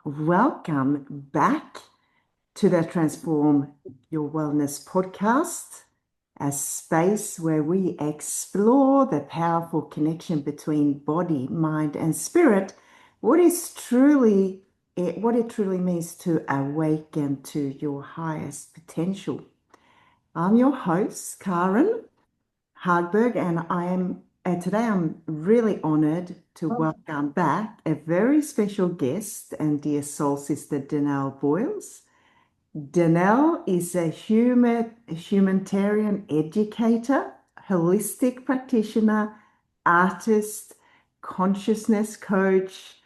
Welcome back to the Transform Your Wellness podcast, a space where we explore the powerful connection between body, mind, and spirit. What it truly means to awaken to your highest potential. I'm your host, Karin Hagberg, and today I'm really honored to welcome back a very special guest and dear soul sister, Danelle Boyles. Danelle is a humanitarian educator, holistic practitioner, artist, consciousness coach,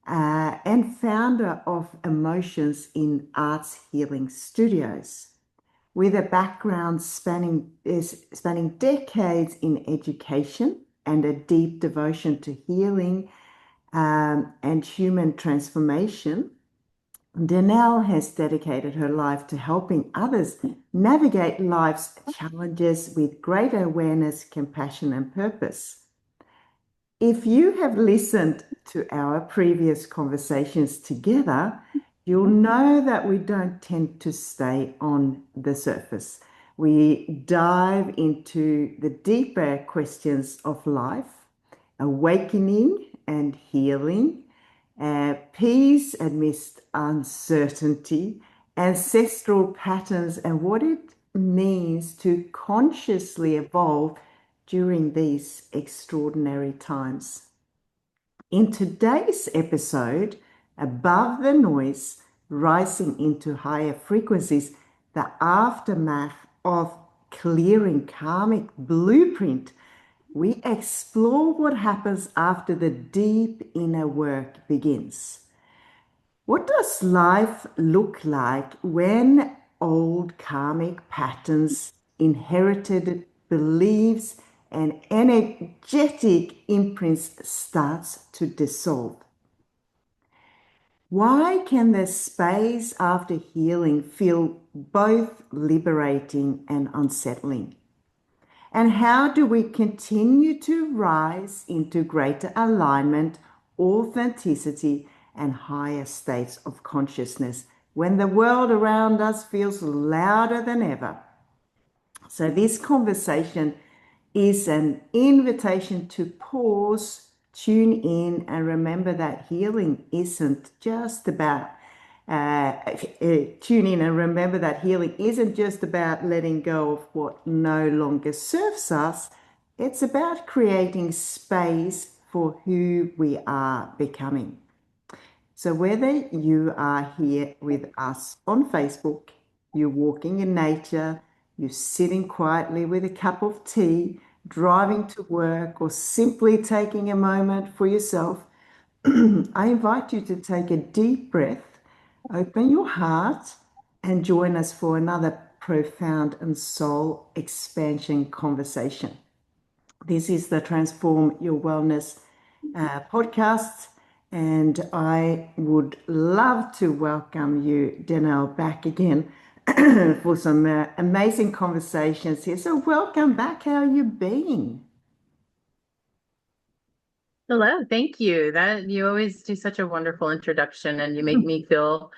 and founder of Emotions in Arts Healing Studios. With a background spanning decades in education and a deep devotion to healing and human transformation, Danelle has dedicated her life to helping others navigate life's challenges with greater awareness, compassion, and purpose. If you have listened to our previous conversations together, you'll know that we don't tend to stay on the surface. We dive into the deeper questions of life, awakening and healing, peace amidst uncertainty, ancestral patterns, and what it means to consciously evolve during these extraordinary times. In today's episode, Above the Noise, Rising into Higher Frequencies, the aftermath of clearing karmic blueprint, we explore what happens after the deep inner work begins. What does life look like when old karmic patterns, inherited beliefs, and energetic imprints starts to dissolve? Why can the space after healing feel both liberating and unsettling? And how do we continue to rise into greater alignment, authenticity, and higher states of consciousness when the world around us feels louder than ever? So, this conversation is an invitation to pause, tune in, and remember that healing isn't just about tune in and remember that healing isn't just about letting go of what no longer serves us. It's about creating space for who we are becoming. So whether you are here with us on Facebook, you're walking in nature, you're sitting quietly with a cup of tea, driving to work, or simply taking a moment for yourself, I invite you to take a deep breath, open your heart, and join us for another profound and soul expansion conversation. This is the Transform Your Wellness podcast, and I would love to welcome you, Danelle, back again for some amazing conversations here. So welcome back. How are you been? Hello, thank you. That you always do such a wonderful introduction and you make me feel,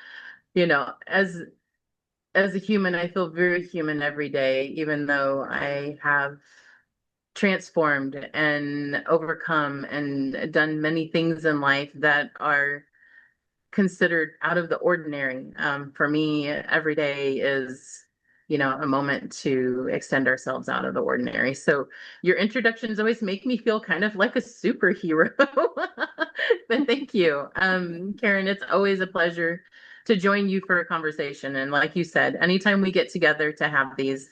you know, as a human, I feel very human every day, even though I have transformed and overcome and done many things in life that are considered out of the ordinary. For me, every day is, a moment to extend ourselves out of the ordinary. So your introductions always make me feel kind of like a superhero. But thank you. Karin, it's always a pleasure to join you for a conversation. And like you said, anytime we get together to have these,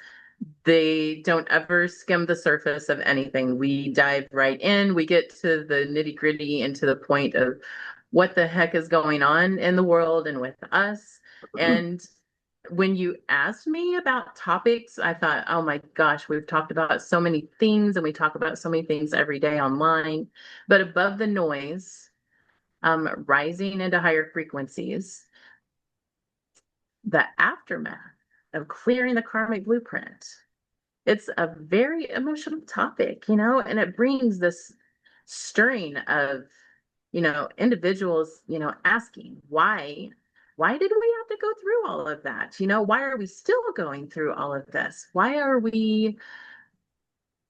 they don't ever skim the surface of anything. We dive right in. We get to the nitty gritty and to the point of what the heck is going on in the world and with us. And when you asked me about topics, I thought, oh my gosh, we've talked about so many things and we talk about so many things every day online. But above the noise, rising into higher frequencies, the aftermath of clearing the karmic blueprint. It's a very emotional topic, and it brings this stirring of individuals, asking why did we have to go through all of that? Why are we still going through all of this? Why are we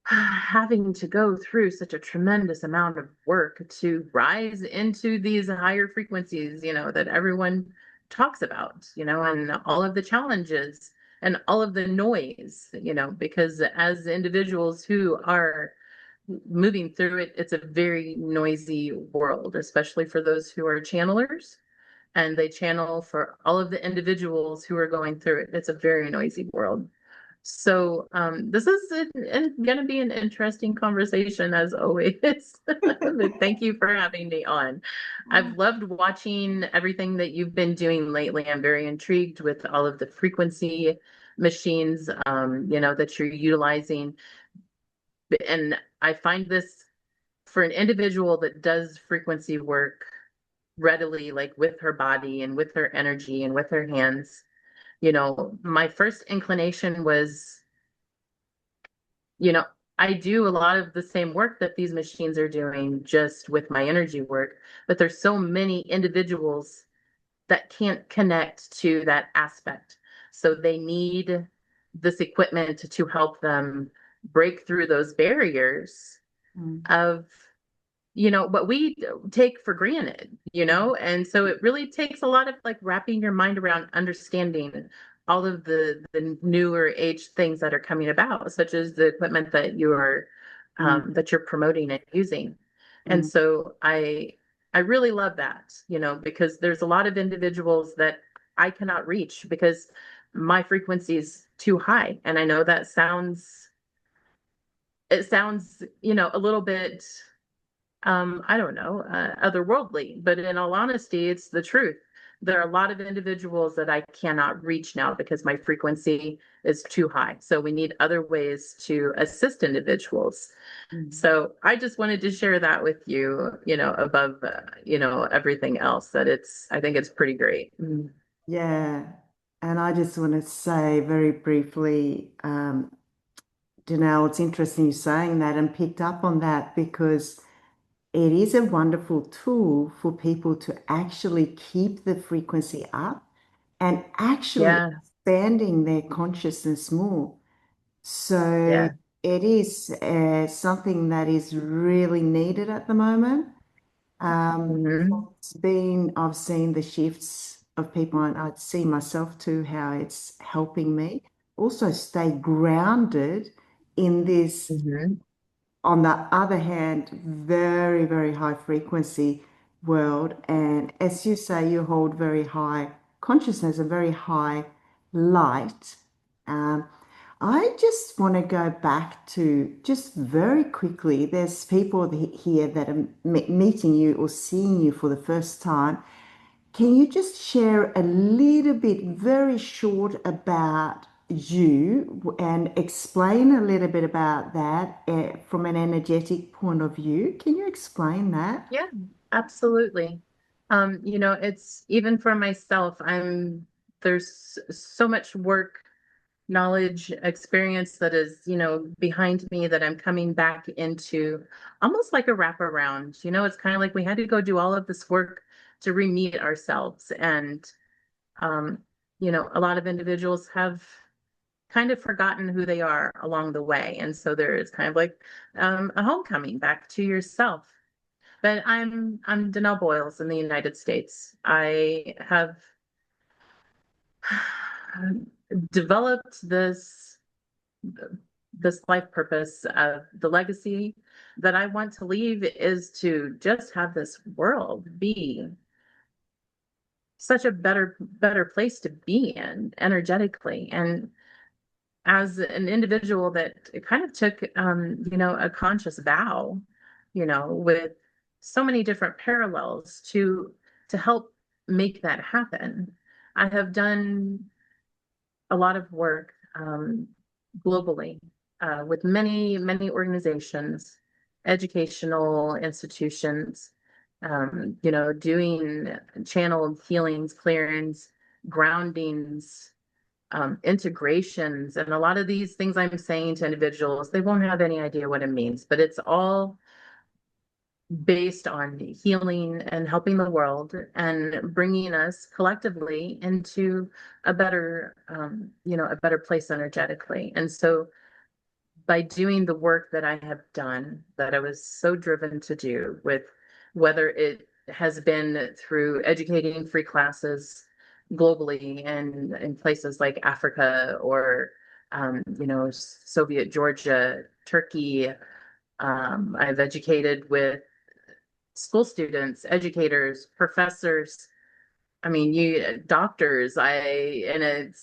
having to go through such a tremendous amount of work to rise into these higher frequencies, that everyone talks about, and all of the challenges and all of the noise, because as individuals who are moving through it, it's a very noisy world, especially for those who are channelers and they channel for all of the individuals who are going through it. It's a very noisy world. So this is going to be an interesting conversation as always. But thank you for having me on. I've loved watching everything that you've been doing lately. I'm very intrigued with all of the frequency machines, that you're utilizing. And I find this for an individual that does frequency work readily, like with her body and with her energy and with her hands. My first inclination was, you know, I do a lot of the same work that these machines are doing just with my energy work, but there's so many individuals that can't connect to that aspect. So they need this equipment to help them break through those barriers Mm. of what we take for granted, and so it really takes a lot of like wrapping your mind around understanding all of the newer age things that are coming about, such as the equipment Mm. that you're promoting and using. And Mm. so I really love that, because there's a lot of individuals that I cannot reach because my frequency is too high. And I know that it sounds a little bit I don't know, otherworldly. But in all honesty, it's the truth. There are a lot of individuals that I cannot reach now because my frequency is too high. So we need other ways to assist individuals. Mm. So I just wanted to share that with you, above, everything else that I think it's pretty great. Yeah. And I just want to say very briefly, Danelle, it's interesting you saying that and picked up on that because it is a wonderful tool for people to actually keep the frequency up and actually Yeah, expanding their consciousness more. So yeah. it is something that is really needed at the moment. Hmm. I've seen the shifts of people, and I'd see myself too, how it's helping me also stay grounded in this, Hmm. on the other hand, very, very high frequency world. And as you say, you hold very high consciousness, a very high light. Um, I just want to go back to just very quickly. There's people here that are meeting you or seeing you for the first time. Can you just share a little bit, very short, about you and explain a little bit about that from an energetic point of view? Can you explain that? Yeah, absolutely. It's even for myself, there's so much work, knowledge, experience that is, behind me that I'm coming back into almost like a wraparound. It's kind of like we had to go do all of this work to re-meet ourselves. And, um, a lot of individuals have kind of forgotten who they are along the way. And so there is kind of like a homecoming back to yourself. But I'm Danelle Boyles in the United States. I have developed this life purpose of the legacy that I want to leave is to just have this world be such a better place to be in energetically. And as an individual that kind of took a conscious vow, with so many different parallels to help make that happen. I have done a lot of work globally with many organizations, educational institutions, doing channeled healings, clearings, groundings, integrations, and a lot of these things I'm saying to individuals, they won't have any idea what it means, but it's all based on healing and helping the world and bringing us collectively into a better, a better place energetically. And so by doing the work that I have done, that I was so driven to do, with whether it has been through educating free classes globally and in places like Africa or, Soviet Georgia, Turkey. I've educated with school students, educators, professors. I mean, you doctors, and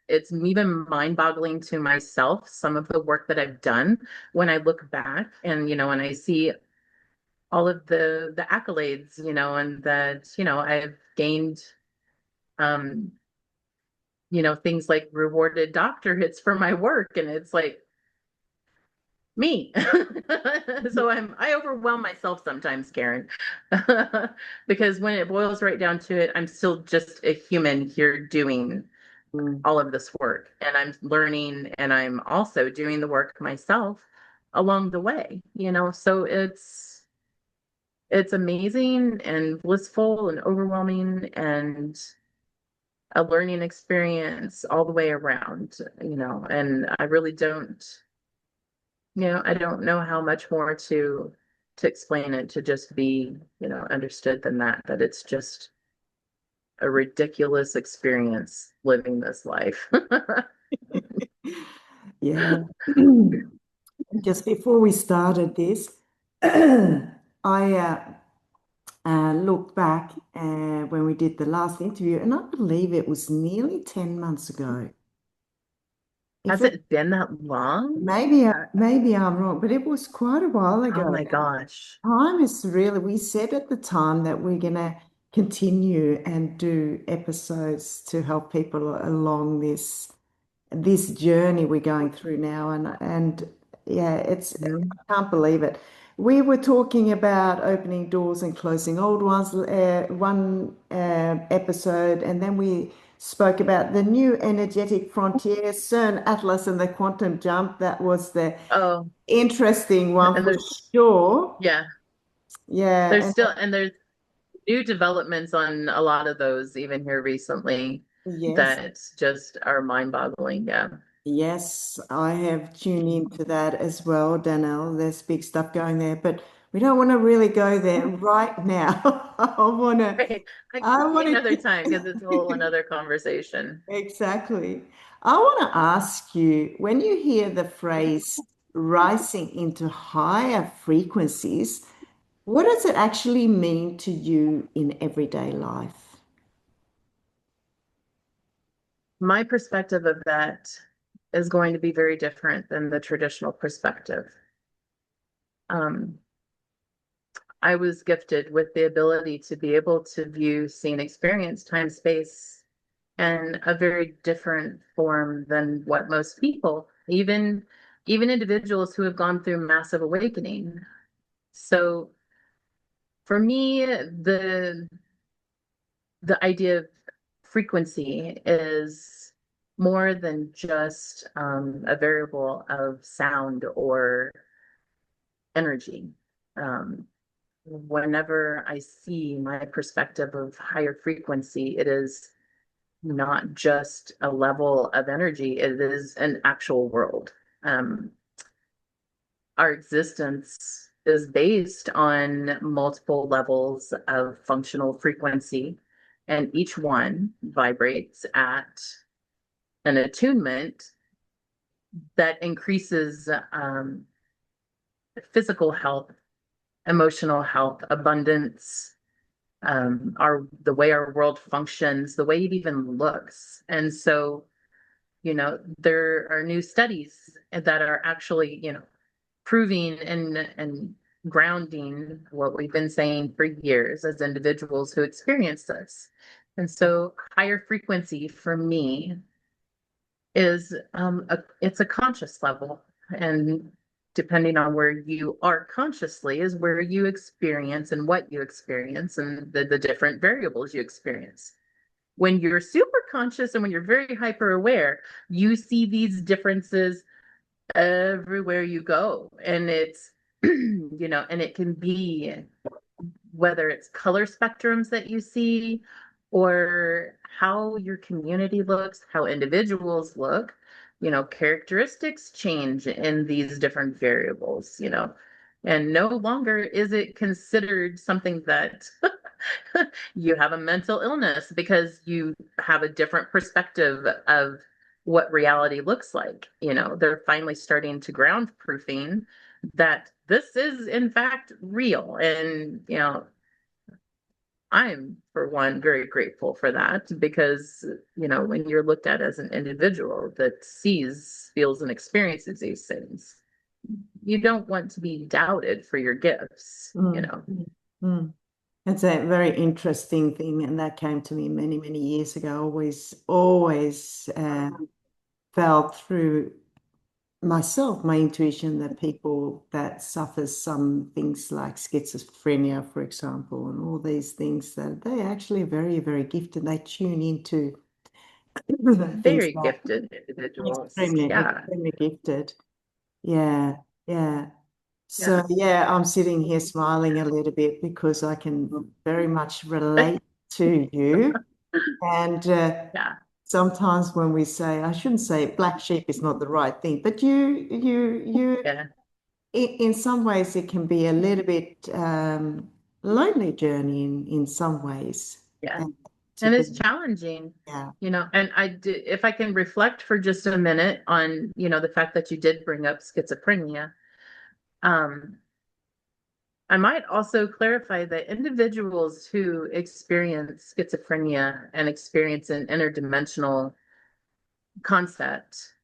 it's even mind-boggling to myself, some of the work that I've done when I look back and, when I see all of the accolades, and that, I've gained, um, things like rewarded doctorates for my work. And it's like, me. So I overwhelm myself sometimes, Karin. Because when it boils right down to it, I'm still just a human here doing Mm. all of this work, and I'm learning, and I'm also doing the work myself along the way, so it's amazing and blissful and overwhelming and a learning experience all the way around, and I really don't. I don't know how much more to explain it, to just be, understood than that it's just a ridiculous experience living this life. Yeah. Just before we started this, I looked back when we did the last interview, and I believe it was nearly 10 months ago. If Has it it been that long? maybe I'm wrong, but it was quite a while Oh ago. my gosh. Time is really, we said at the time that we're going to continue and do episodes to help people along this journey we're going through now, and yeah, Mhm. I can't believe it. We were talking about opening doors and closing old ones, one episode, and then we spoke about the new energetic frontier, CERN, Atlas, and the quantum jump. That was the Oh, interesting one and for sure. yeah, Yeah, there's new developments on a lot of those even here recently yes. that just are mind-boggling. Yeah. Yes, I have tuned into that as well, Danelle. There's big stuff going there, but we don't want to really go there right now. Right. I want Maybe another to, time because it's a whole another conversation. exactly. I want to ask you, when you hear the phrase rising into higher frequencies, what does it actually mean to you in everyday life? My perspective of that is going to be very different than the traditional perspective. Um, I was gifted with the ability to be able to view, see, and experience time, space in a very different form than what most people, even individuals who have gone through massive awakening. So for me, the idea of frequency is more than just a variable of sound or energy. Um, Whenever I see my perspective of higher frequency, it is not just a level of energy, it is an actual world. Um, our existence is based on multiple levels of functional frequency, and each one vibrates at an attunement that increases physical health, emotional health, abundance, the way our world functions, the way it even looks. And so, there are new studies that are actually, proving and grounding what we've been saying for years as individuals who experience this. And so higher frequency for me is it's a conscious level, and depending on where you are consciously is where you experience and what you experience and the different variables you experience. When you're super conscious and when you're very hyper aware, you see these differences everywhere you go, and and it can be whether it's color spectrums that you see or how your community looks, how individuals look, characteristics change in these different variables, and no longer is it considered something that you have a mental illness because you have a different perspective of what reality looks like. They're finally starting to ground proofing that this is in fact real. And, I'm, for one, very grateful for that because, when you're looked at as an individual that sees, feels, and experiences these things, you don't want to be doubted for your gifts. Mm. It's a very interesting thing, and that came to me many, many years ago. Always felt through myself, my intuition, that people that suffers some things like schizophrenia, for example, and all these things, that they actually very, very gifted. They tune into things Very like gifted individuals. extremely, Yeah. extremely gifted. Yeah, yeah. So Yeah. yeah, I'm sitting here smiling a little bit because I can very much relate to you. And Yeah. sometimes when we say, I shouldn't say black sheep is not the right thing, but Yeah. in some ways, it can be a little bit lonely journey in some ways. Yeah. And to And be, it's challenging, yeah. and I did, if I can reflect for just a minute on, the fact that you did bring up schizophrenia, um, I might also clarify that individuals who experience schizophrenia and experience an interdimensional concept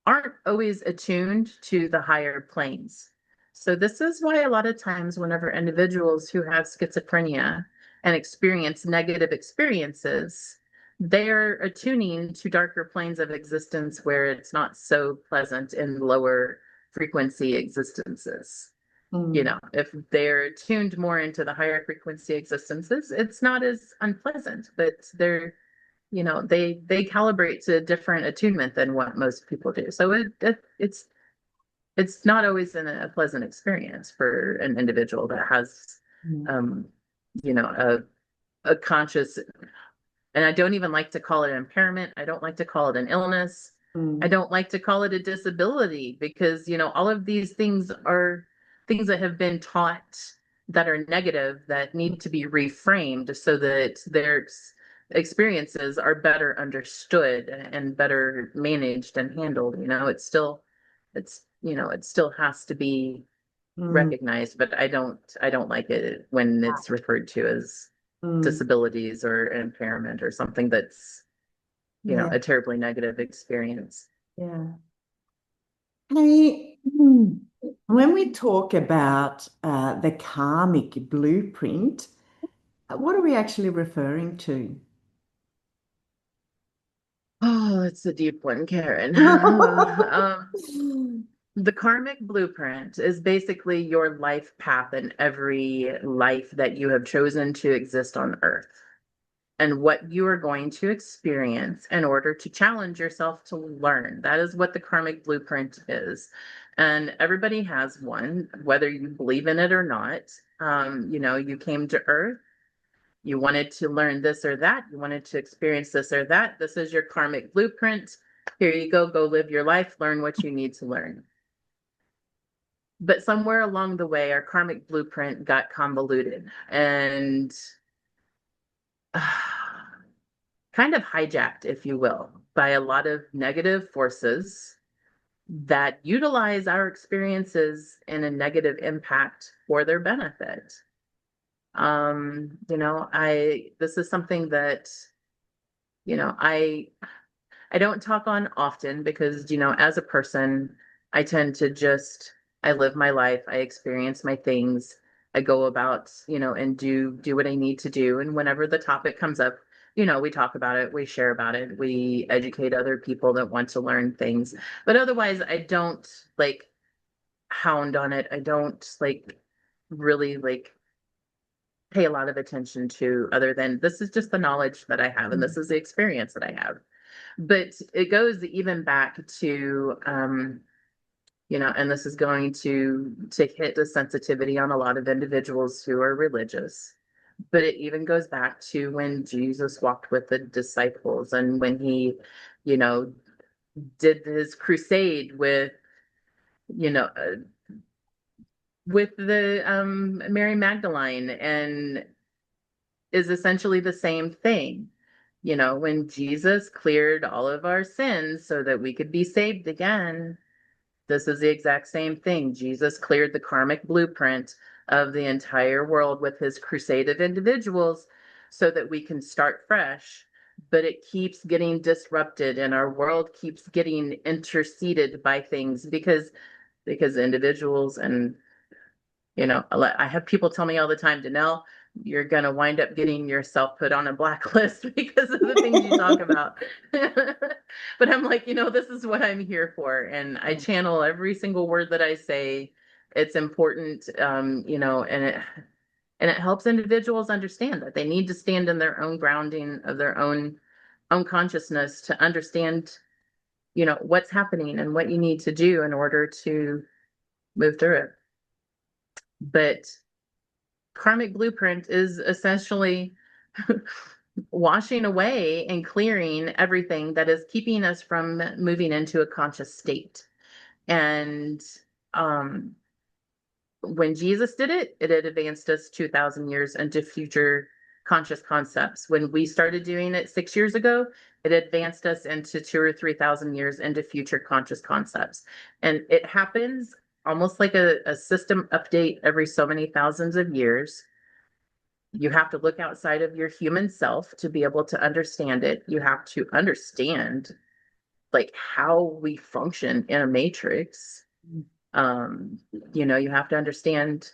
aren't always attuned to the higher planes. So, this is why a lot of times, whenever individuals who have schizophrenia and experience negative experiences, they're attuning to darker planes of existence where it's not so pleasant in lower frequency existences. Mm, If they're tuned more into the higher frequency existences, it's not as unpleasant, but they calibrate to a different attunement than what most people do. So it's not always a pleasant experience for an individual that has mm, um a conscious, and I don't even like to call it an impairment. I don't like to call it an illness. I mm, don't like to call it a disability because, all of these things are things that have been taught that are negative that need to be reframed so that their experiences are better understood and better managed and handled. It still has to be mm, recognized, but I don't like it when it's referred to as mm. disabilities or impairment or something that's, Yeah, a terribly negative experience. yeah. Hey, when we talk about the karmic blueprint, what are we actually referring to? Oh, it's a deep one, Karen. The karmic blueprint is basically your life path in every life that you have chosen to exist on Earth, and what you are going to experience in order to challenge yourself to learn. That is what the karmic blueprint is. And everybody has one, whether you believe in it or not. You came to Earth, you wanted to learn this or that, you wanted to experience this or that. This is your karmic blueprint. Here you go live your life, learn what you need to learn. But somewhere along the way, our karmic blueprint got convoluted and kind of hijacked, if you will, by a lot of negative forces that utilize our experiences in a negative impact for their benefit. I this is something that, you know, I don't talk on often because, as a person, I tend to just I live my life, I experience my things, I go about, and do what I need to do. And whenever the topic comes up, we talk about it, we share about it, we educate other people that want to learn things. But otherwise, I don't like hound on it. I don't really pay a lot of attention to other than this is just the knowledge that I have and this is the experience that I have. But it goes even back to and this is going to hit the sensitivity on a lot of individuals who are religious. But it even goes back to when Jesus walked with the disciples and when he, you know, did his crusade you know, uh, with the Mary Magdalene, and is essentially the same thing. When Jesus cleared all of our sins so that we could be saved again, this is the exact same thing. Jesus cleared the karmic blueprint of the entire world with his crusade of individuals so that we can start fresh. But it keeps getting disrupted and our world keeps getting interceded by things because individuals and I have people tell me all the time, Danelle, you're going to wind up getting yourself put on a blacklist because of the things you talk about. But I'm like, this is what I'm here for. And I channel every single word that I say. It's important, and it helps individuals understand that they need to stand in their own grounding of their own consciousness to understand, what's happening and what you need to do in order to move through it. But karmic blueprint is essentially washing away and clearing everything that is keeping us from moving into a conscious state. And when Jesus did it, it had advanced us 2,000 years into future conscious concepts. When we started doing it 6 years ago, it advanced us into 2 or 3,000 years into future conscious concepts. And it happens almost like a system update every so many thousands of years. You have to look outside of your human self to be able to understand it. You have to understand like how we function in a matrix. You have to understand,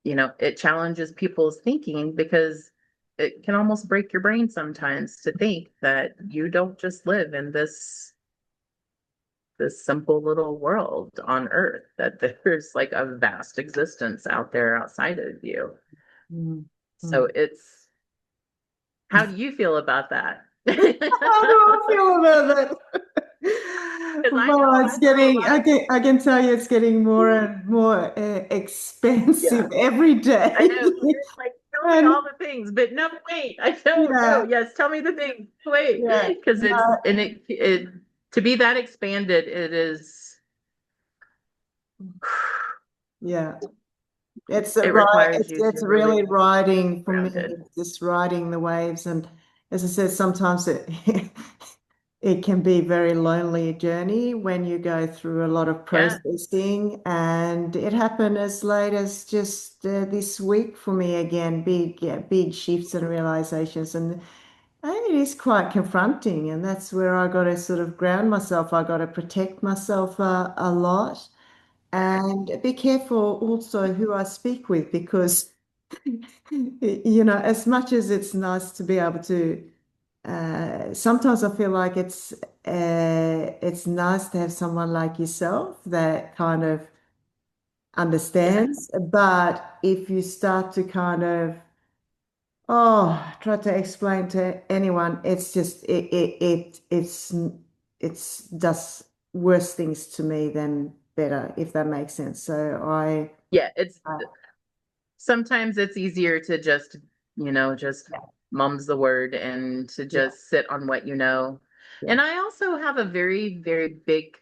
it challenges people's thinking because it can almost break your brain sometimes to think that you don't just live in this simple little world on earth, that there's like a vast existence out there outside of you. Mm. So how do you feel about that? How do I feel about that? Because I know Well, I throw a lot of I can tell you it's getting more and more yeah. expensive every I day. know. It's like, tell me And all the things, but no, wait, I don't know. yeah, Yes, tell me the things. Wait, yeah, because no, it to be that expanded, it is yeah. It's a it right. requires you to It's really really riding for me, grounded. just riding the waves. And as I said, sometimes it it can be very lonely journey when you go through a lot of Yeah, processing. And it happened as late as just this week for me again. Big, yeah, big shifts and realizations, and it is quite confronting. And that's where I got to sort of ground myself. I got to protect myself a lot. And be careful also who I speak with because, as much as it's nice to be able to, sometimes I feel like it's nice to have someone like yourself that kind of yeah, understands. But if you start to kind of, try to explain to anyone, it's just it's does worse things to me than better, if that makes sense. So yeah. It's uh, sometimes it's easier to just yeah, mum's the word and to yeah, just sit on what you know. yeah, And I also have a very, very big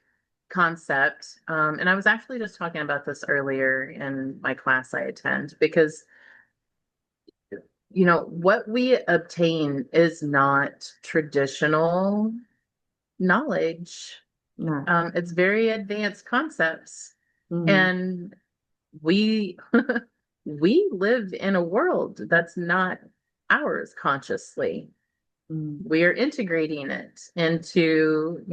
concept. And I was actually just talking about this earlier in my class I attend because, what we obtain is not traditional knowledge. no, It's very advanced concepts. mm, And we we live in a world that's not ours consciously. mm, We are integrating it into,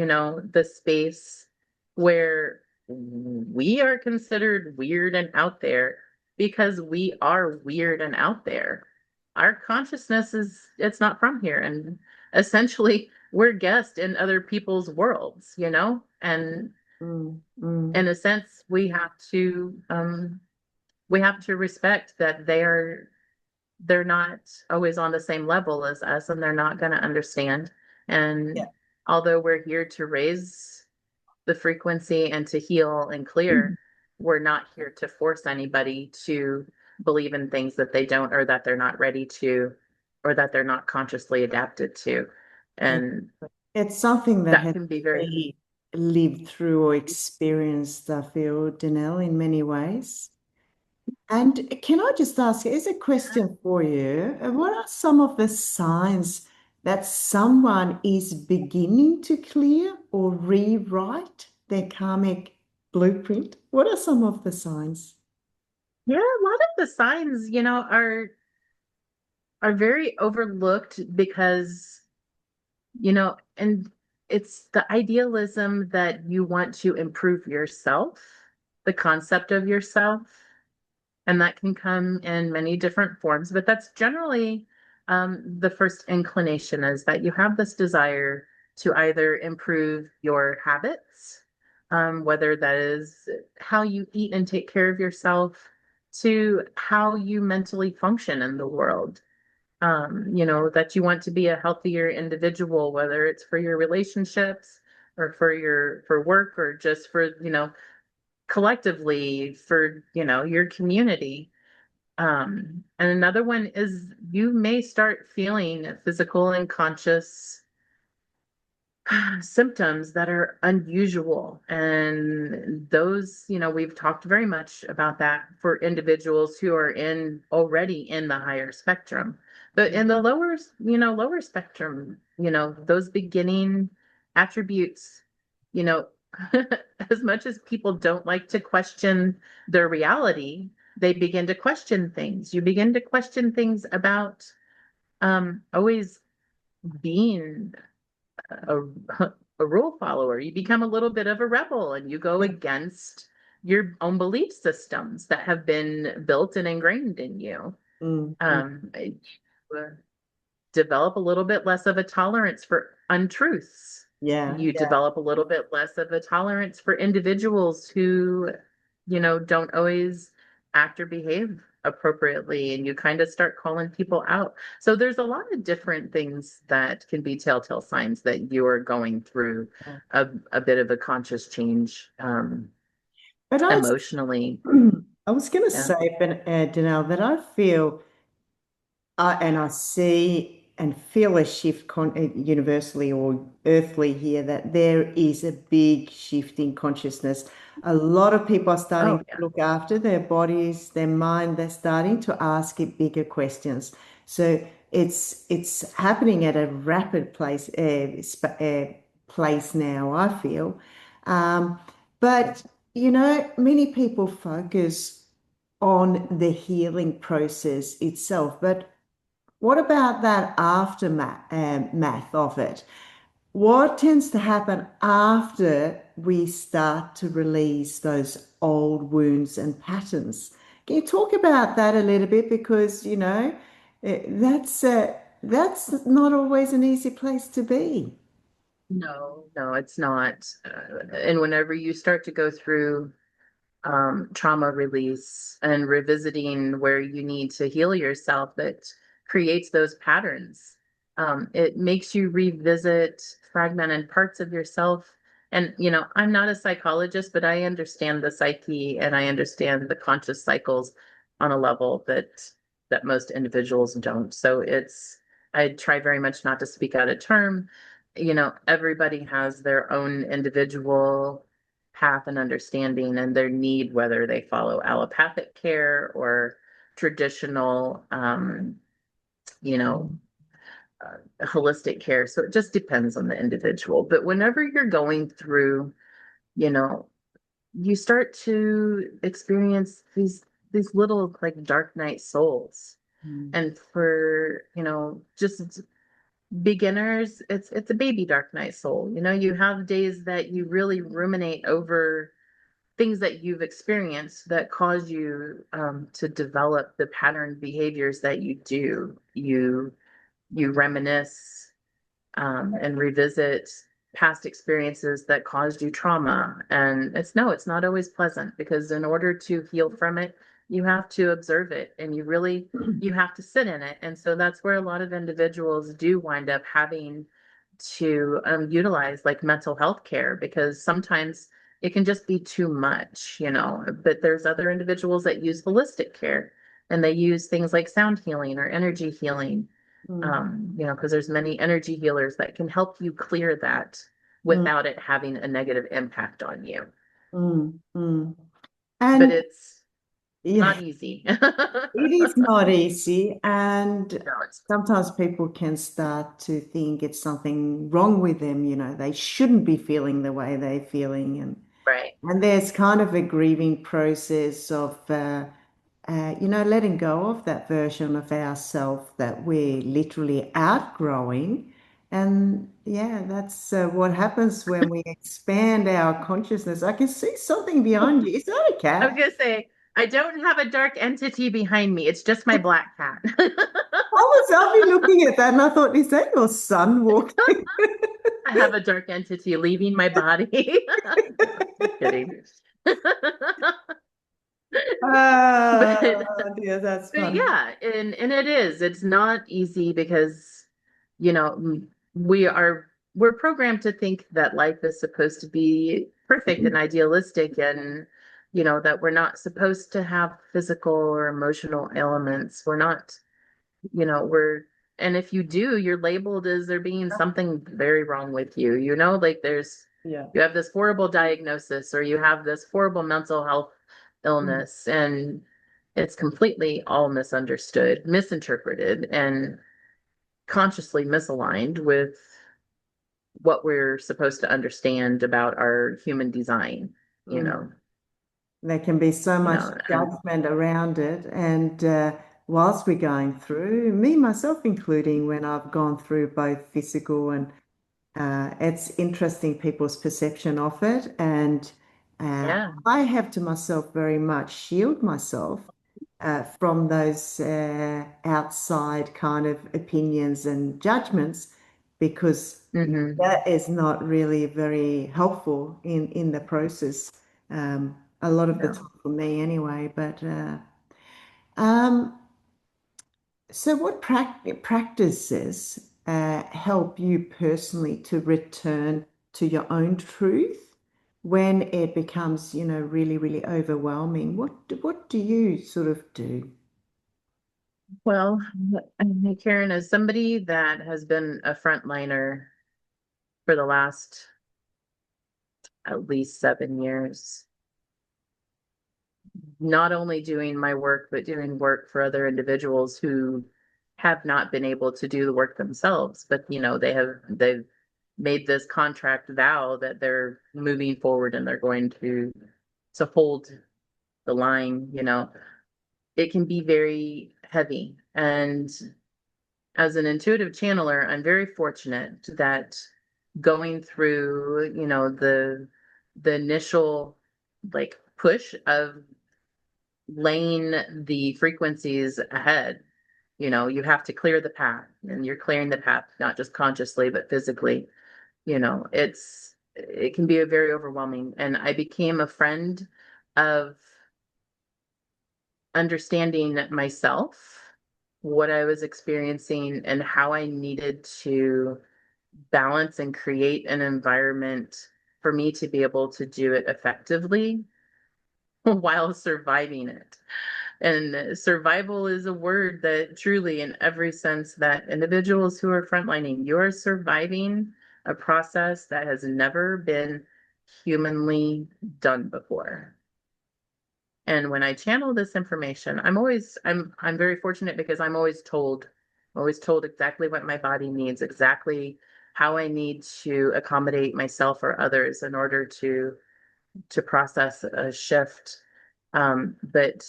the space where we are considered weird and out there because we are weird and out there. Our consciousness it's not from here. And essentially we're guests in other people's worlds, and mm, mm, in a sense we have to respect that they're not always on the same level as us and they're not going to understand. yeah, And although we're here to raise the frequency and to heal and clear. We're not here to force anybody to believe in things that they don't, or that they're not ready to, or that they're not consciously adapted to. And It's something that that has can be to very, be lived through or experienced, I feel, Danelle, in many ways. And can I just ask, as a question for you, what are some of the signs that someone is beginning to clear or rewrite their karmic blueprint? What are some of the signs? yeah, a lot of the signs, are very overlooked because, and it's the idealism that you want to improve yourself, the concept of yourself. And that can come in many different forms, but that's generally the first inclination, is that you have this desire to either improve your habits, whether that is how you eat and take care of yourself, to how you mentally function in the world. That you want to be a healthier individual, whether it's for your relationships or for work, or just for, collectively for, your community. And another one is you may start feeling physical and conscious symptoms that are unusual. And those, we've talked very much about that for individuals who are already in the higher spectrum. But in the lower spectrum, those beginning attributes, you know, as much as people don't like to question their reality, they begin to question things. You begin to question things about always being a, a rule follower. You become a little bit of a rebel, and you go Yeah. against your own belief systems that have been built and ingrained in you. Mm, mm. Um, develop a little bit less of a tolerance for untruths. Yeah, You yeah. develop a little bit less of a tolerance for individuals who, don't always act or behave appropriately, and you kind of start calling people out. So there's a lot of different things that can be telltale signs that you are going through a bit of a conscious change, But emotionally. I was going to Yeah. say, Danelle, that I feel and I see and feel a shift universally or earthly here, that there is a big shift in consciousness. A lot of people are starting Oh, to yeah. look after their bodies, their mind. They're starting to ask it bigger questions. So it's happening at a rapid place now, I feel. Um, but many people focus on the healing process itself, but what about that aftermath math of it? What tends to happen after we start to release those old wounds and patterns? Can you talk about that a little bit? Because, that's not always an easy place to be. No, no, it's not. And whenever you start to go through trauma release and revisiting where you need to heal yourself, that creates those patterns. It makes you revisit fragmented parts of yourself. And, I'm not a psychologist, but I understand the psyche and I understand the conscious cycles on a level that most individuals don't. So I try very much not to speak out of term. Everybody has their own individual path and understanding and their need, whether they follow allopathic care or traditional, you know, holistic care. So it just depends on the individual. But whenever you're going through, you know, you start to experience these little like dark night souls. Mm. And for, just beginners, it's a baby dark night soul. You have days that you really ruminate over things that you've experienced that cause you to develop the pattern behaviors that you do. You reminisce and revisit past experiences that caused you trauma, and it's not always pleasant, because in order to heal from it, you have to observe it, and you have to sit in it. And so that's where a lot of individuals do wind up having to utilize like mental health care because sometimes it can just be too much, but there's other individuals that use holistic care and they use things like sound healing or energy healing, mm, because there's many energy healers that can help you clear that mm, without it having a negative impact on you. mm. But And it's yeah, not easy. it is not easy, and No, it's sometimes people can start to think it's something wrong with them, they shouldn't be feeling the way they're feeling, right. and there's kind of a grieving process of letting go of that version of ourselves that we're literally outgrowing. And yeah, that's what happens when we expand our consciousness. I can see something behind you. Is that a I was cat? gonna say, I don't have a dark entity behind me. It's just my black cat. I've been looking at that and I thought, is that your son walking? I have a dark entity leaving my body. No, just kidding. Ah, But dear, that's but funny. yeah, and it's not easy because you know m- we're programmed to think that life is supposed to be perfect and idealistic and that we're not supposed to have physical or emotional elements. We're not, we're and if you do, you're labeled as there being something very wrong with you. Like Yeah. you have this horrible diagnosis or you have this horrible mental health Mm, illness, and it's completely all misunderstood, misinterpreted, and consciously misaligned with what we're supposed to understand about our human design, you mm. know, There can be so much and judgment around it. And whilst we're going through, me, myself including, when I've gone through both physical and it's interesting people's perception of it. And yeah. I have to myself very much shield myself from those outside kind of opinions and judgments because Hmm. that is not really very helpful in the process. A lot of the No. time for me anyway. But um, so what practices help you personally to return to your own truth when it becomes, really, really overwhelming? What do you sort of do? Well, Karen, as somebody that has been a frontliner for the last at least 7 years, not only doing my work, but doing work for other individuals who have not been able to do the work themselves, but they've made this contract vow that they're moving forward and they're going to hold the line. It can be very heavy. And as an intuitive channeler, I'm very fortunate that going through, the initial like push of laying the frequencies ahead. You have to clear the path, and you're clearing the path not just consciously but physically. It can be a very overwhelming, and I became a friend of understanding myself, what I was experiencing, and how I needed to balance and create an environment for me to be able to do it effectively while surviving it. And survival is a word that truly, in every sense, that individuals who are frontlining, you're surviving a process that has never been humanly done before. And when I channel this information, I'm very fortunate because I'm always told exactly what my body needs, exactly how I need to accommodate myself or others in order to process a shift. But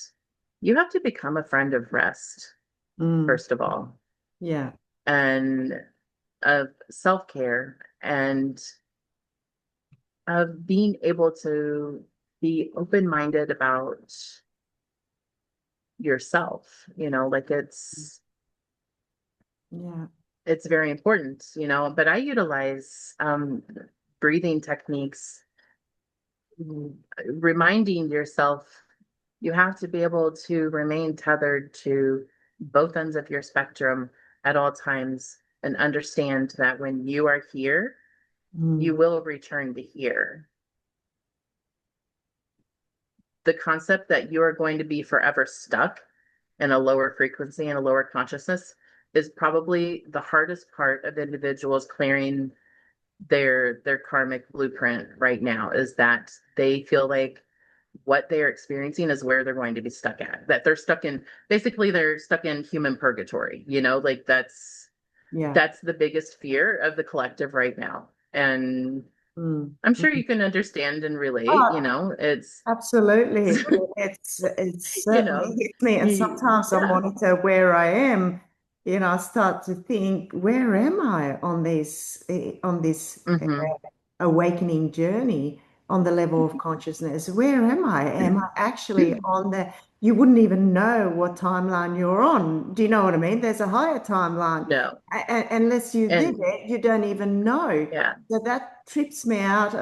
you have to become a friend of rest, Mm, first of all, yeah, and of self-care and of being able to be open-minded about yourself. Like yeah. it's very important, but I utilize breathing techniques, reminding yourself you have to be able to remain tethered to both ends of your spectrum at all times. and understand that when you are here, you Mm. will return to here. The concept that you are going to be forever stuck in a lower frequency and a lower consciousness is probably the hardest part of individuals clearing their karmic blueprint right now, is that they feel like what they are experiencing is where they're going to be stuck at, that they're stuck in, basically they're stuck in human purgatory, like Yeah. that's the biggest fear of the collective right now. And Mm. I'm sure Mm. you can understand and relate, Oh, it's absolutely. It's you certainly know hits me. And sometimes I yeah. monitor where I am. I start to think, where am I on this Hmm. awakening journey on the level of consciousness? Where am I? Am I actually on you wouldn't even know what timeline you're on. Do you know what I mean? There's a higher timeline. No. Unless you live And it, you don't even know. yeah. So that trips me out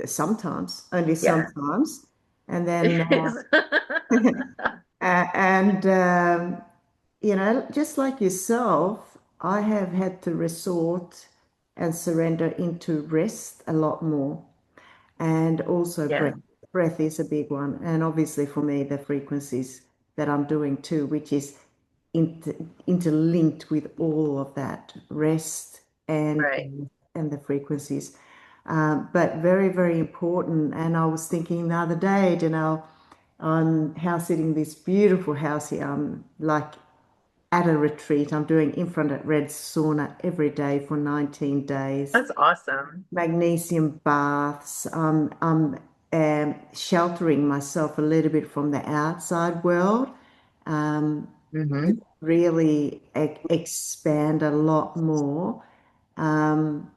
sometimes, only Yeah. sometimes. And then, and just like yourself, I have had to resort and surrender into rest a lot more, and also Yeah. breath. Breath is a big one, and obviously for me, the frequencies that I'm doing too, which is interlinked with all of that rest and Right. and the frequencies. But very, very important. And I was thinking the other day, I'm house sitting this beautiful house here. I'm like at a retreat. I'm doing infrared red sauna every day for 19 days, That's awesome. magnesium baths. I'm sheltering myself a little bit from the outside world. Um, Hmm. Really expand a lot more. Um,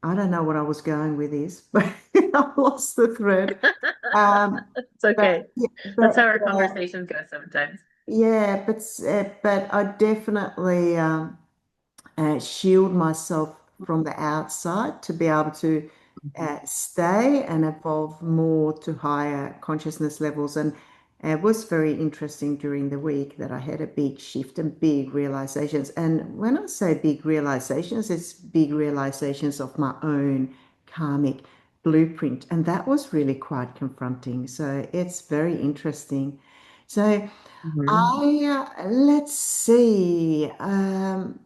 I don't know what I was going with this, but I lost the thread. Um, It's but okay. yeah, That's how but our conversations go sometimes. yeah, but I definitely shield myself from the outside to be able to stay and evolve more to higher consciousness levels. And it was very interesting during the week that I had a big shift and big realizations. And when I say big realizations, it's big realizations of my own karmic blueprint. And that was really quite confronting. So it's very interesting. So Hmm. let's see. You And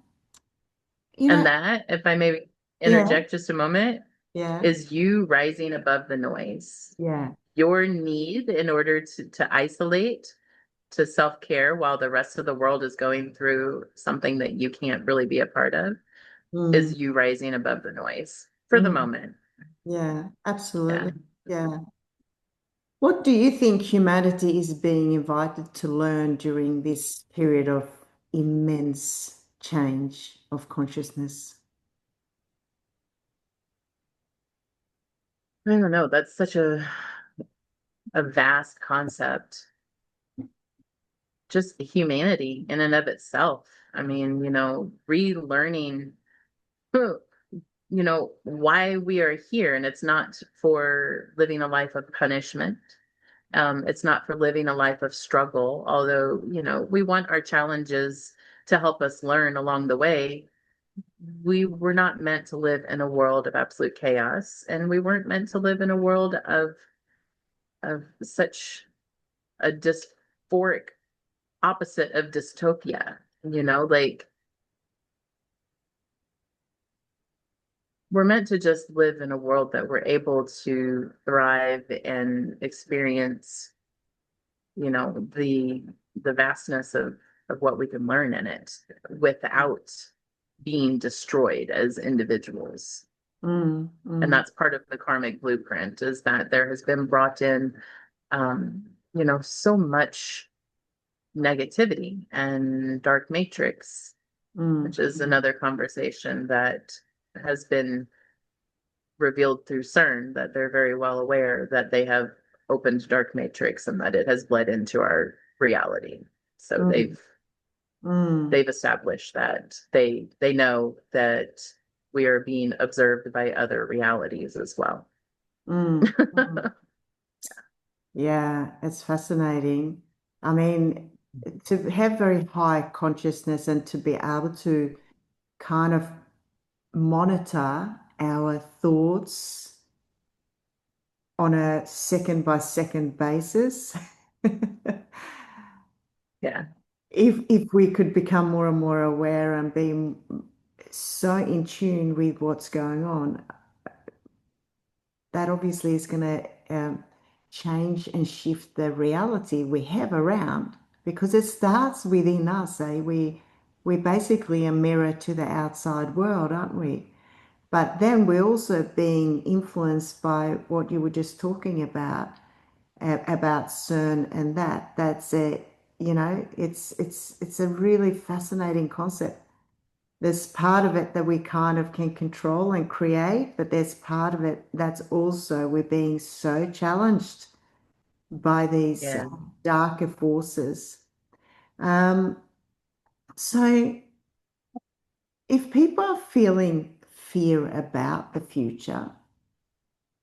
know, that, if I may yeah, interject just a moment, yeah, is you rising above the noise. yeah. Your need in order to isolate, to self-care while the rest of the world is going through something that you can't really be a part of, Mm, is you rising above the noise for the mm, moment. yeah, Yeah. absolutely. Yeah. What do you think humanity is being invited to learn during this period of immense change of consciousness? I don't know. That's such a vast concept. Just humanity in and of itself. I mean, relearning, why we are here. And it's not for living a life of punishment. It's not for living a life of struggle, although, we want our challenges to help us learn along the way. We were not meant to live in a world of absolute chaos, and we weren't meant to live in a world of such a dysphoric opposite of dystopia. Like, we're meant to just live in a world that we're able to thrive and experience, the vastness of what we can learn in it without being destroyed as individuals. Mm, And mm, that's part of the karmic blueprint, is that there has been brought in, so much negativity and dark matrix, mm, which is another conversation that has been revealed through CERN, that they're very well aware that they have opened dark matrix and that it has bled into our reality. So mm, mm, they've established that they know that we are being observed by other realities as well. mm, mm. Yeah, it's fascinating. I mean, to have very high consciousness and to be able to kind of monitor our thoughts on a second by second basis. Yeah. If we could become more and more aware and be so in tune with what's going on, that obviously is going to change and shift the reality we have around because it starts within us, eh? We're basically a mirror to the outside world, aren't we? But then we're also being influenced by what you were just talking about CERN and that. That's a, it's a really fascinating concept. There's part of it that we kind of can control and create, but there's part of it that's also we're being so challenged by these Yeah. darker forces. Um, so if people are feeling fear about the future,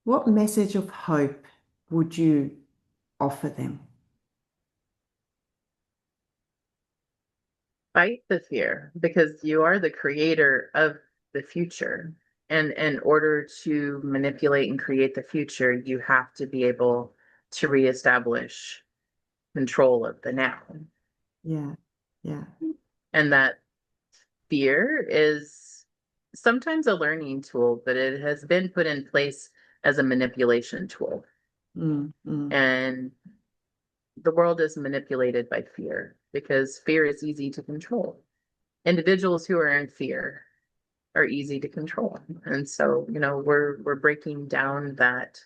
what message of hope would you offer them? Fight the fear because you are the creator of the future. And in order to manipulate and create the future, you have to be able to reestablish control of the now. Yeah, yeah. And that fear is sometimes a learning tool, but it has been put in place as a manipulation tool. Mm, mm, And the world is manipulated by fear because fear is easy to control. Individuals who are in fear are easy to control. And so, we're breaking down that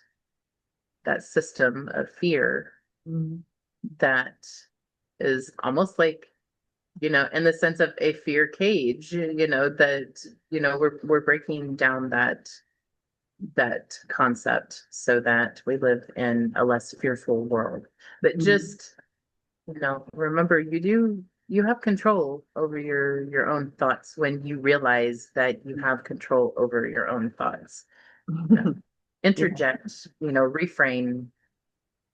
system of fear mm, that is almost like, in the sense of a fear cage, that, we're breaking down that concept so that we live in a less fearful world. But mm. just, remember you have control over your own thoughts when you realize that you have control over your own thoughts. Yeah. Yeah, Interject, reframe,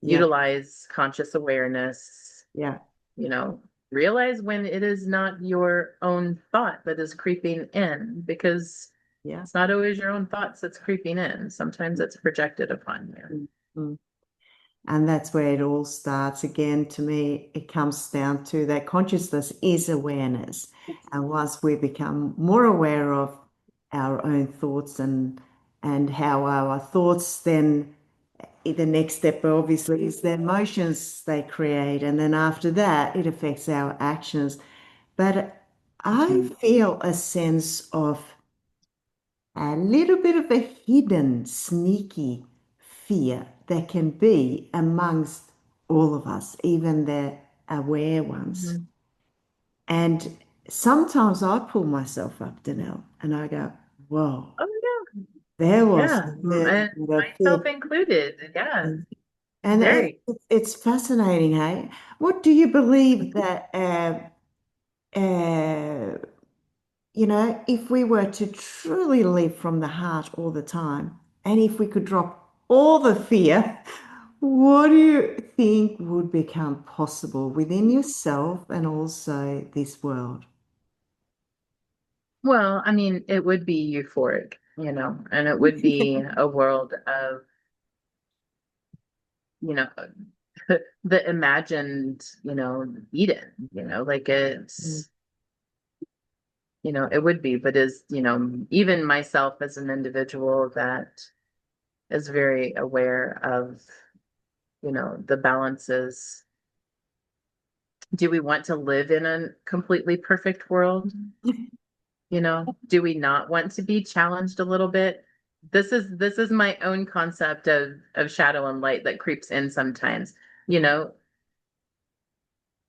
yeah, utilize conscious awareness, yeah, you know, realize when it is not your own thought that is creeping in because yeah. it's not always your own thoughts that's creeping in. Sometimes it's projected upon you. Mm, mm. And that's where it all starts again. To me, it comes down to that consciousness is awareness. And once we become more aware of our own thoughts and how our thoughts then the next step obviously is the emotions they create. And then after that, it affects our actions. But I feel a sense of a little bit of a hidden, sneaky fear that can be amongst all of us, even the aware ones. Mhm. And sometimes I pull myself up, Danelle, and I go, whoa, Oh there was yeah, a little yeah. bit of Myself fear. included. Yeah, And very. it's fascinating, hey? What do you believe that, uh, if we were to truly live from the heart all the time, and if we could drop all the fear, what do you think would become possible within yourself and also this world? Well, I mean, it would be euphoric, and it would be a world of, you know, the imagined, Eden, like Mm, it would be, but is, even myself as an individual that is very aware of, the balances. Do we want to live in a completely perfect world? Do we not want to be challenged a little bit? This is my own concept of shadow and light that creeps in sometimes. You know,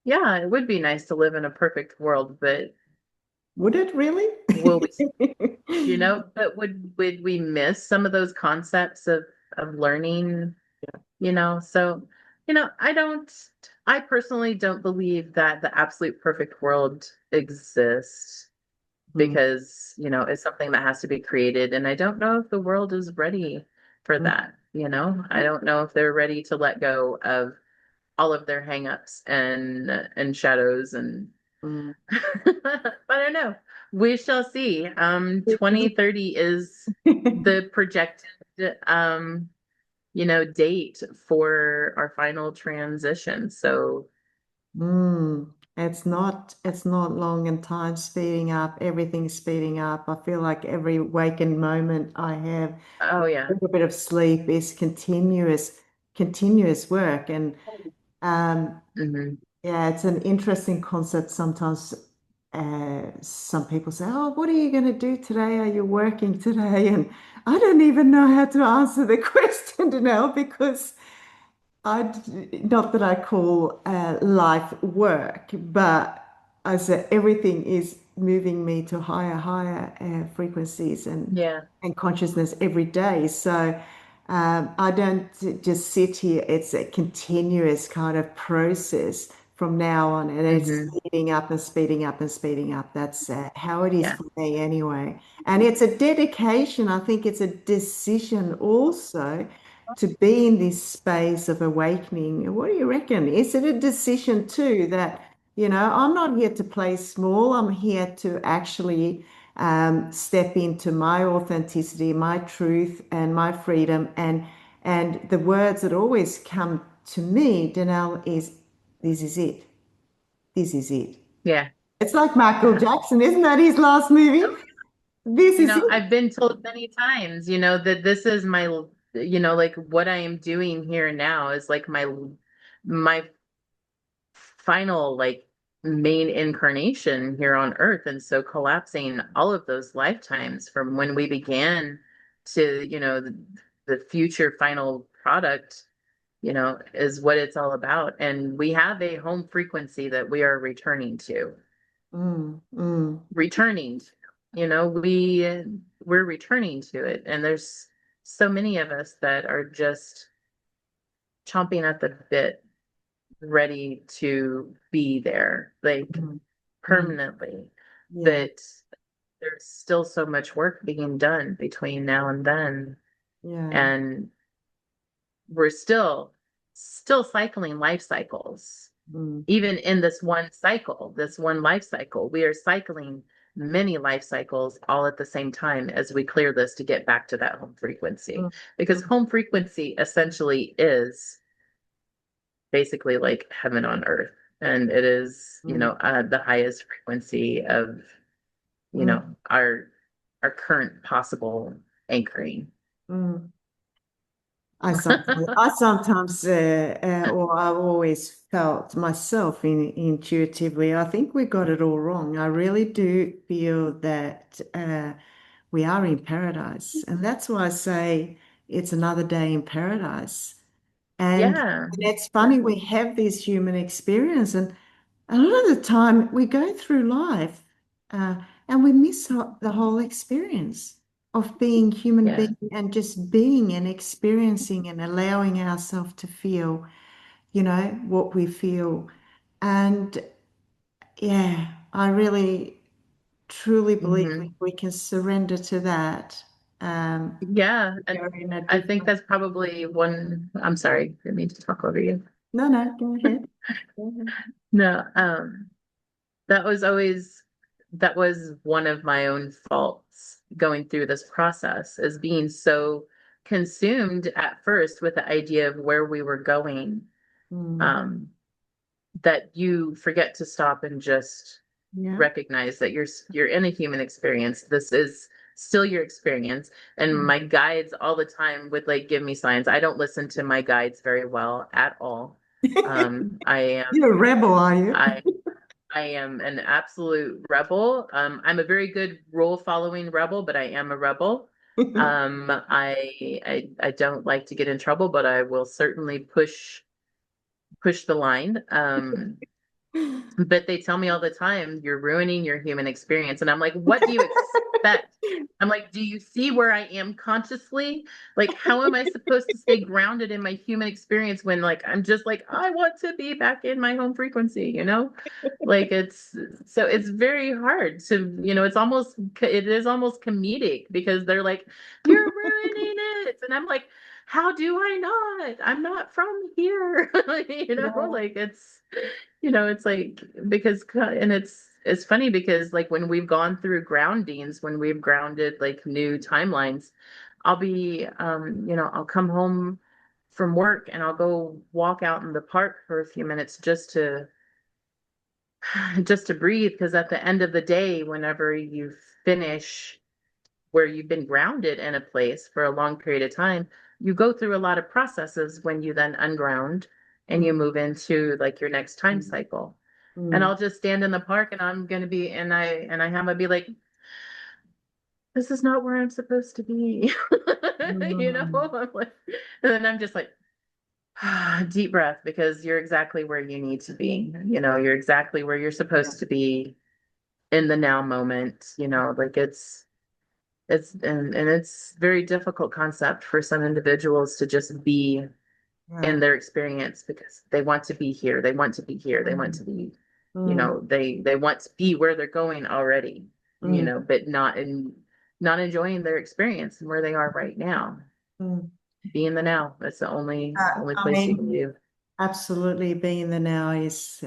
yeah, it would be nice to live in a perfect world, but Would it really? will we, but would we miss some of those concepts of learning, So, I personally don't believe that the absolute perfect world exists Mm, because, it's something that has to be created. And I don't know if the world is ready for mm, that. I don't know if they're ready to let go of all of their hangups and shadows and mm. I don't know. We shall see. 2030 is the projected um, date for our final transition. So, Mm, it's not long and time speeding up, everything's speeding up. I feel like every waking moment I have, oh a yeah. little bit of sleep is continuous work. And um, Hmm. yeah, it's an interesting concept sometimes. Some people say, "Oh, what are you going to do today? Are you working today?" And I don't even know how to answer the question, Danelle, because not that I call life work, but I said everything is moving me to higher frequencies Yeah. and consciousness every day. So I don't just sit here. It's a continuous kind of process from now on, and it's Hmm. speeding up and speeding up and speeding up. That's how it is Yeah. for me anyway. And it's a dedication. I think it's a decision also to be in this space of awakening. What do you reckon? Is it a decision too that, I'm not here to play small. I'm here to actually step into my authenticity, my truth, and my freedom. And the words that always come to me, Danelle, is this is it. This is it. Yeah. It's like Michael Yeah. Jackson, isn't that his last movie? This is it. I've been told many times, that this is my, like what I am doing here now is like my final like main incarnation here on earth. And so collapsing all of those lifetimes from when we began to, the future final product, is what it's all about. And we have a home frequency that we are Mm, mm, returning to, we're returning to it. And there's so many of us that are just chomping at the bit, ready to be there, like mm, mm. permanently. Yeah, But there's still so much work being done between now and then. yeah. And we're still cycling life cycles. Mm, Even in this one life cycle, we are cycling many life cycles all at the same time as we clear this to get back to that home frequency. mm, Because home frequency essentially is basically like heaven on earth. And it is, mm, the highest frequency of, mm, our current possible anchoring. mm. Or I've always felt myself intuitively, I think we got it all wrong. I really do feel that we are in paradise. And that's why I say it's another day in paradise. And Yeah. it's funny, we have this human experience, and a lot of the time we go through life uh, and we miss the whole experience of being human Yeah. being and just being and experiencing and allowing ourselves to feel, what we feel. And yeah, I really truly believe Hmm. we can surrender to that. Yeah. And Go in a I think different. that's probably one. I'm sorry, I didn't mean to talk over you. No, no, go ahead. Go ahead. No, that was always that was one of my own faults going through this process, is being so consumed at first with the idea of where we were going, Mm, um, that you forget to stop and just yeah. recognize that you're in a human experience. This is still your experience. And Mm. my guides all the time would like give me signs. I don't listen to my guides very well at all. I am You're a rebel, are you? I I am an absolute rebel. I'm a very good rule following rebel, but I am a rebel. I don't like to get in trouble, but I will certainly push the line. But they tell me all the time, you're ruining your human experience. And I'm like, what do you expect? I'm like, do you see where I am consciously? Like, how am I supposed to stay grounded in my human experience when, like, I'm just like, I want to be back in my home frequency, you know? Like, it's very hard to, it is almost comedic because they're like, you're ruining it. And I'm like, how do I not? I'm not from here. Yeah. Like it's like because and it's funny because like when we've gone through groundings, when we've grounded like new timelines, I'll be I'll come home from work and I'll go walk out in the park for a few minutes just to breathe, because at the end of the day, whenever you finish where you've been grounded in a place for a long period of time, you go through a lot of processes when you then unground and Mm, you move into like your next time mm, cycle. And mm, I'll just stand in the park and I'm gonna be and I have to be like, this is not where I'm supposed to be. mm. I'm like, and then I'm just like, deep breath, because you're exactly where you need to be. You're exactly where you're Yeah, supposed to be in the now moment. Like and it's very difficult concept for some individuals to just be in yeah. their experience, because they want to be here. They want to be here. They want Mm, to be, mm, they want to be where they're going already, mm, but not enjoying their experience and where they are right now. mm. Be in the now. That's the only I place you mean, can do. absolutely being the now is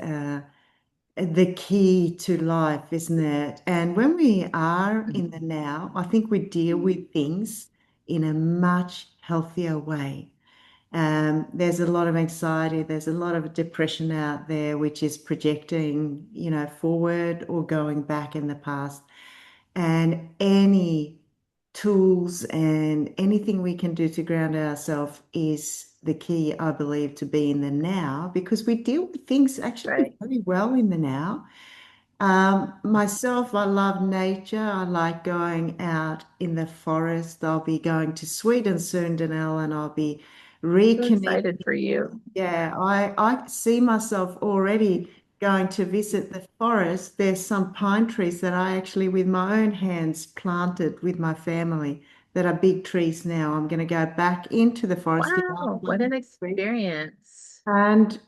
the key to life, isn't it? And when we are in the now, I think we deal with things in a much healthier way. There's a lot of anxiety, there's a lot of depression out there, which is projecting, forward or going back in the past. And any tools and anything we can do to ground ourselves is the key, I believe, to be in the now, because we deal with things actually Right. very well in the now. Myself, I love nature. I like going out in the forest. I'll be going to Sweden soon, Danelle, and I'll be So excited reconnecting. for you. Yeah, I see myself already going to visit the forest. There's some pine trees that I actually, with my own hands, planted with my family that are big trees now. I'm going to go back into the forest. You know, Wow, I what love an trees. experience. And,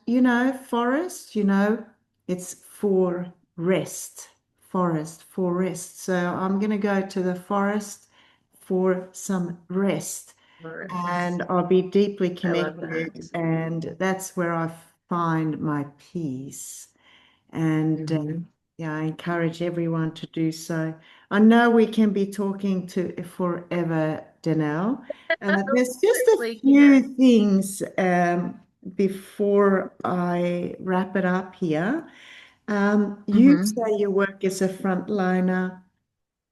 forest, it's for rest. Forest for rest. So I'm going to go to the forest for some rest Glorious. and I'll be deeply I love connected. that. And that's where I find my peace. And Hmm. yeah, I encourage everyone to do so. I know we can be talking to forever, Danelle. There's just a Certainly can. few things before I wrap it up here. You Hmm. say you work as a frontliner.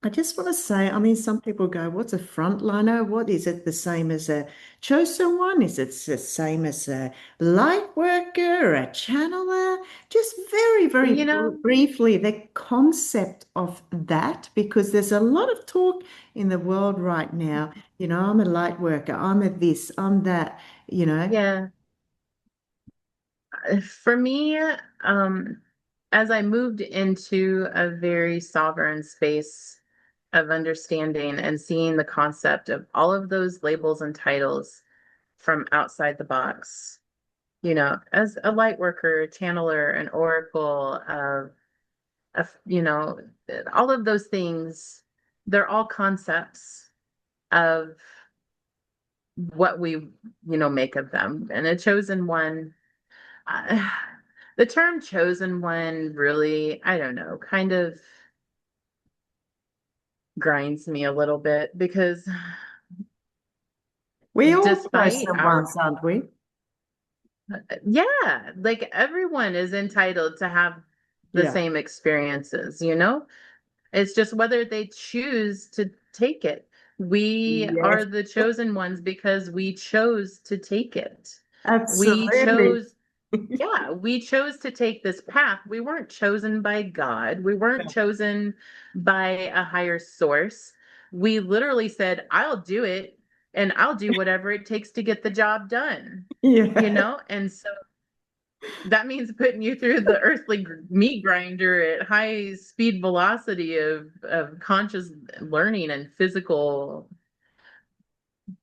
I just want to say, I mean, some people go, what's a frontliner? What is it the same as a chosen one? Is it the same as a light worker or a channeler? Just very, very You know, briefly, the concept of that, because there's a lot of talk in the world right now. I'm a light worker, I'm a this, I'm that, you know. yeah. For me, as I moved into a very sovereign space of understanding and seeing the concept of all of those labels and titles from outside the box, as a light worker, a channeler, an oracle, all of those things, they're all concepts of what we, make of them. And a chosen one, uh, the term chosen one really, I don't know, kind of grinds me a little bit, because We all despite chosen our, ones, aren't we? yeah, like everyone is entitled to have the Yeah. same experiences. It's just whether they choose to take it. We Yes, are the chosen ones because we chose to take it. We absolutely. chose, yeah, we chose to take this path. We weren't chosen by God. We weren't chosen by a higher source. We literally said, I'll do it and I'll do whatever it takes to get the job done, Yeah. And so that means putting you through the earthly meat grinder at high speed velocity of conscious learning and physical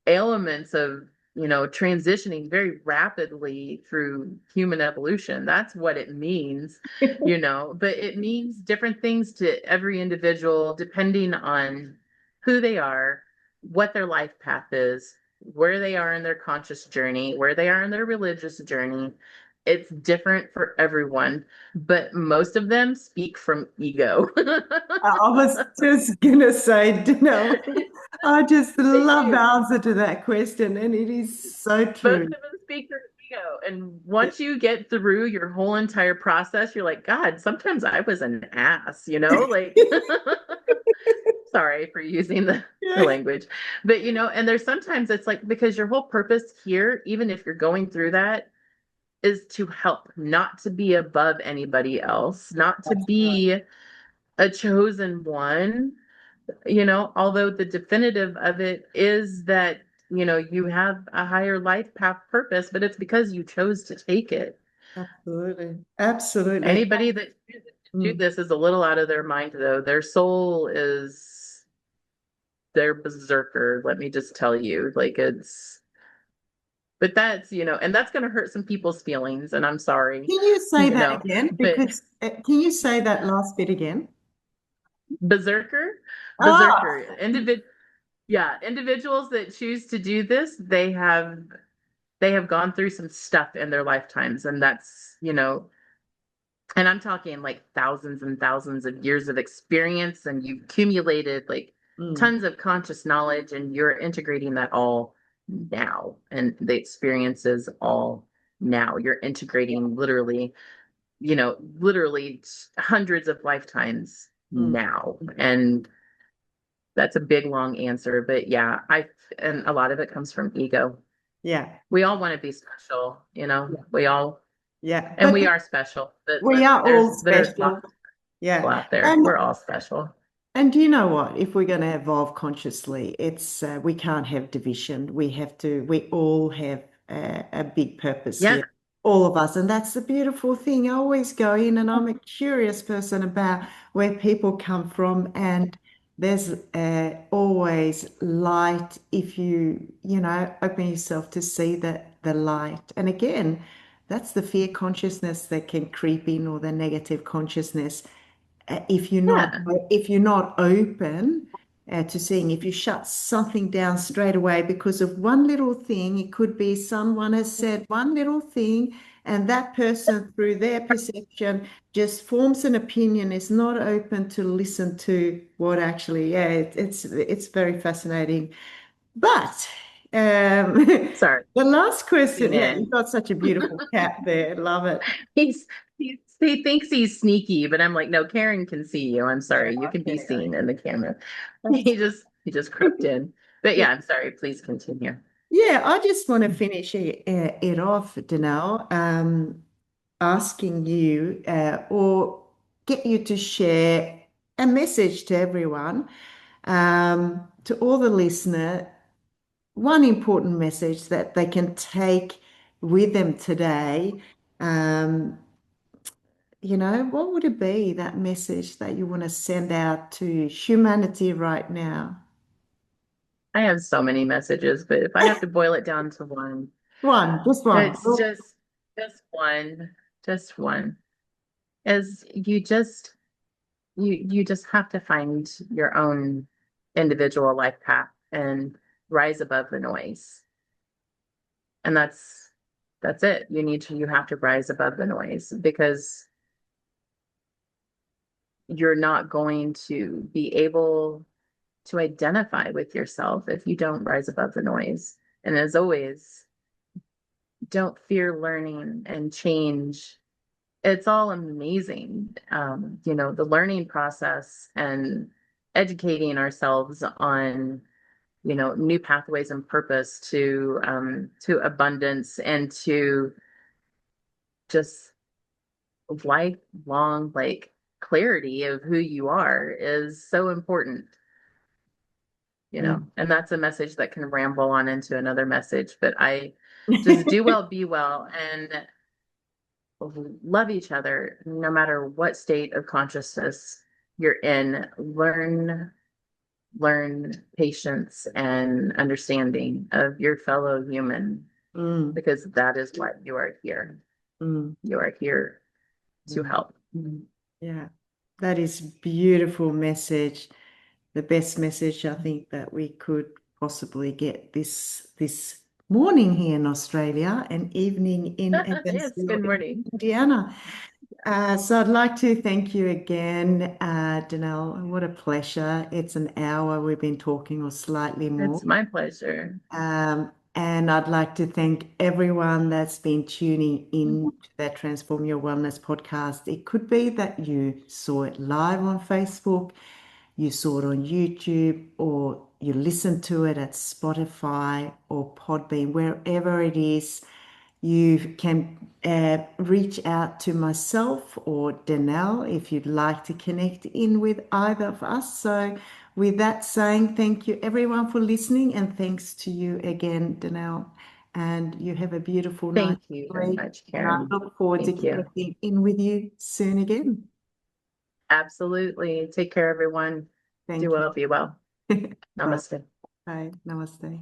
elements of transitioning very rapidly through human evolution. That's what it means, but it means different things to every individual depending on who they are, what their life path is, where they are in their conscious journey, where they are in their religious journey. it's different for everyone, but most of them speak from ego. I was just gonna say, I just They love the do. answer to that question, and it is so Most true. of them speak from ego. And once you get through your whole entire process, you're like, God, sometimes I was an ass, like sorry for using the Yeah, language. But and there's sometimes it's like because your whole purpose here, even if you're going through that, is to help, not to be above anybody else, not to that's right. be a chosen one, although the definitive of it is that, you have a higher life path purpose, but it's because you chose to take it. Absolutely. Absolutely. Anybody that chooses to do Mm. this is a little out of their mind, though. Their soul is their berserker, let me just tell you. Like but that's, and that's going to hurt some people's feelings, and I'm sorry, Can you say that again? but Because can you say that last bit again? berserker, Ah, berserker, yeah, individuals that choose to do this, they have gone through some stuff in their lifetimes, and that's, and I'm talking like thousands and thousands of years of experience, and you've accumulated like mm, tons of conscious knowledge, and you're integrating that all now, and the experiences all now. You're integrating literally hundreds of lifetimes mm. now. And that's a big, long answer. But yeah, and a lot of it comes from ego. Yeah, We all want to be special, we all, yeah. and we are special, but We are all there's lots special. of people Yeah. out there. And We're all special. And do you know what? If we're going to evolve consciously, it's we can't have division. We all have a big purpose Yeah. here, all of us. And that's the beautiful thing. I always go in and I'm a curious person about where people come from. And there's always light if open yourself to see the light. And again, that's the fear consciousness that can creep in or the negative consciousness if you're not Yeah. if you're not open to seeing, if you shut something down straight away because of one little thing. It could be someone has said one little thing, and that person through their perception just forms an opinion, is not open to listen to what actually, yeah, it's very fascinating. But Sorry. the last question, Seen yeah, in. you've got such a beautiful cat there, love it. He thinks he's sneaky, but I'm like, no, Karen can see you. I'm Yeah, sorry. You can be okay. seen in the camera. That's He just crept in. But yeah, I'm sorry. Please continue. Yeah, I just want to finish it off, Danelle, asking you or get you to share a message to everyone, to all the listener, one important message that they can take with them today. Um, what would it be, that message that you want to send out to humanity right now? I have so many messages, but if I have to boil it down to one, One, just one. it's just one, just one. Is you just have to find your own individual life path and rise above the noise. And that's it. You have to rise above the noise, because you're not going to be able to identify with yourself if you don't rise above the noise. And as always, don't fear learning and change. It's all amazing. The learning process and educating ourselves on, new pathways and purpose to abundance and to just lifelong, like, clarity of who you are is so important. Mm. And that's a message that can ramble on into another message, but I just do well, be well, and love each other no matter what state of consciousness you're in. Learn patience and understanding of your fellow human, Mm, because that is what you are here. mm, You are here to mm. help. Yeah, that is beautiful message. The best message I think that we could possibly get this morning here in Australia and evening in Yes, Evansville, good morning. Indiana. So I'd like to thank you again, Danelle. What a pleasure. It's an hour we've been talking or slightly more. It's my pleasure. And I'd like to thank everyone that's been tuning in to that Transform Your Wellness podcast. It could be that you saw it live on Facebook, you saw it on YouTube, or you listened to it at Spotify or Podbean, wherever it is. You can reach out to myself or Danelle if you'd like to connect in with either of us. So, with that saying, thank you everyone for listening, and thanks to you again, Danelle. And you have a beautiful night. Thank you very Sleep, much, and I Karin. look forward to Thank you. connecting in with you soon again. Absolutely. Take care, everyone. Do Thank well, be well. you. Bye. Namaste. Bye. Namaste.